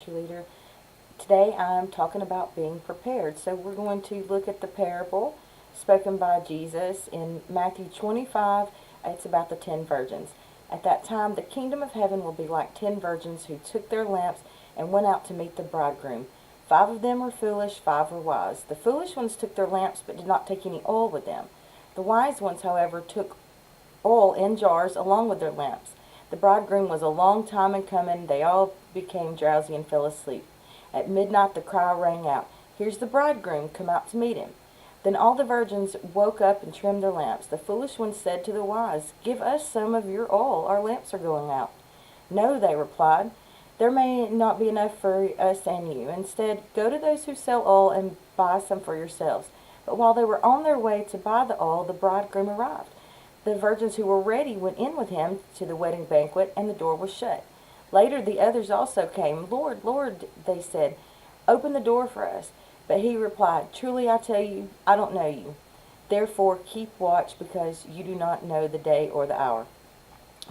Leader. Today I'm talking about being prepared. So we're going to look at the parable spoken by Jesus in Matthew 25. It's about the 10 virgins. At that time, the kingdom of heaven will be like 10 virgins who took their lamps and went out to meet the bridegroom. 5 of them were foolish, 5 were wise. The foolish ones took their lamps but did not take any oil with them. The wise ones, however, took oil in jars along with their lamps. The bridegroom was a long time in coming. They all became drowsy and fell asleep. At midnight the cry rang out, "Here's the bridegroom, come out to meet him." Then all the virgins woke up and trimmed their lamps. The foolish ones said to the wise, "Give us some of your oil, our lamps are going out." "No," they replied, "there may not be enough for us and you. Instead, go to those who sell oil and buy some for yourselves." But while they were on their way to buy the oil, the bridegroom arrived. The virgins who were ready went in with him to the wedding banquet, and the door was shut. Later the others also came. "Lord, Lord," they said, "open the door for us." But he replied, "Truly I tell you, I don't know you. Therefore keep watch, because you do not know the day or the hour."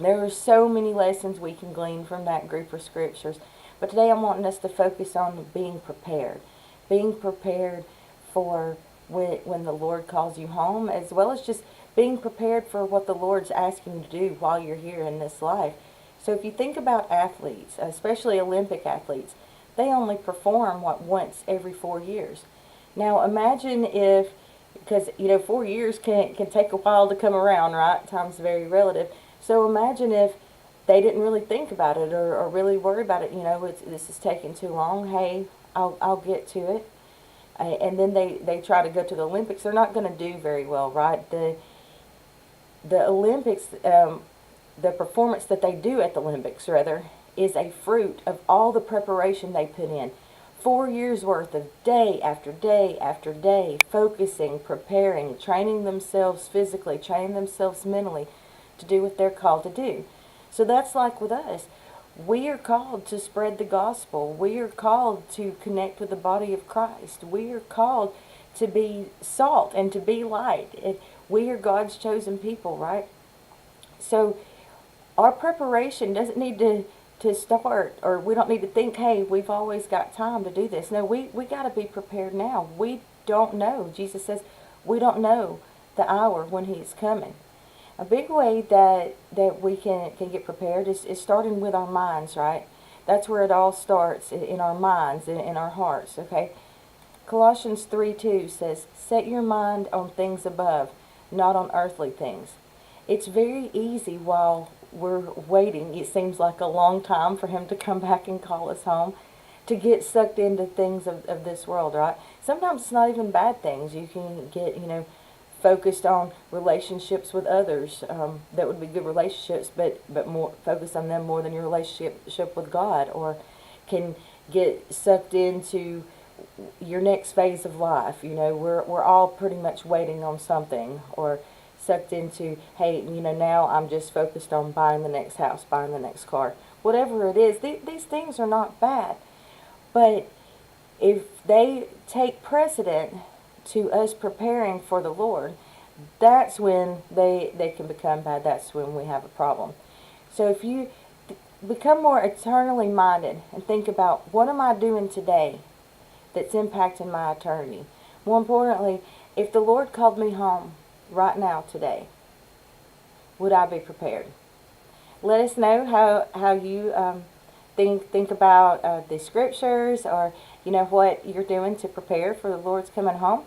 There are so many lessons we can glean from that group of scriptures, but today I'm wanting us to focus on being prepared. Being prepared for when the Lord calls you home, as well as just being prepared for what the Lord's asking you to do while you're here in this life. So if you think about athletes, especially Olympic athletes, they only perform once every 4 years. Now imagine if, because 4 years can take a while to come around, right? Time's very relative. So imagine if they didn't really think about it or really worry about it. This is taking too long. Hey, I'll get to it. And then they try to go to the Olympics. They're not going to do very well, right? The Olympics, the performance that they do at the Olympics, rather, is a fruit of all the preparation they put in. 4 years worth of day after day after day, focusing, preparing, training themselves physically, training themselves mentally to do what they're called to do. So that's like with us. We are called to spread the gospel. We are called to connect with the body of Christ. We are called to be salt and to be light. We are God's chosen people, right? So our preparation doesn't need to start, or we don't need to think, hey, we've always got time to do this. No, we got to be prepared now. We don't know. Jesus says we don't know the hour when He's coming. A big way that we can get prepared is starting with our minds, right? That's where it all starts, in our minds, in our hearts, okay? Colossians 3:2 says, "Set your mind on things above, not on earthly things." It's very easy while we're waiting, it seems like a long time for Him to come back and call us home, to get sucked into things of this world, right? Sometimes it's not even bad things. You can get, focused on relationships with others that would be good relationships, but more focus on them more than your relationship with God, or can get sucked into your next phase of life. We're all pretty much waiting on something, or sucked into, hey, now I'm just focused on buying the next house, buying the next car. Whatever it is, these things are not bad, but if they take precedent to us preparing for the Lord, that's when they can become bad. That's when we have a problem. So if you become more eternally minded and think about, what am I doing today that's impacting my eternity? More importantly, if the Lord called me home right now today, would I be prepared? Let us know how you think about the scriptures, or what you're doing to prepare for the Lord's coming home.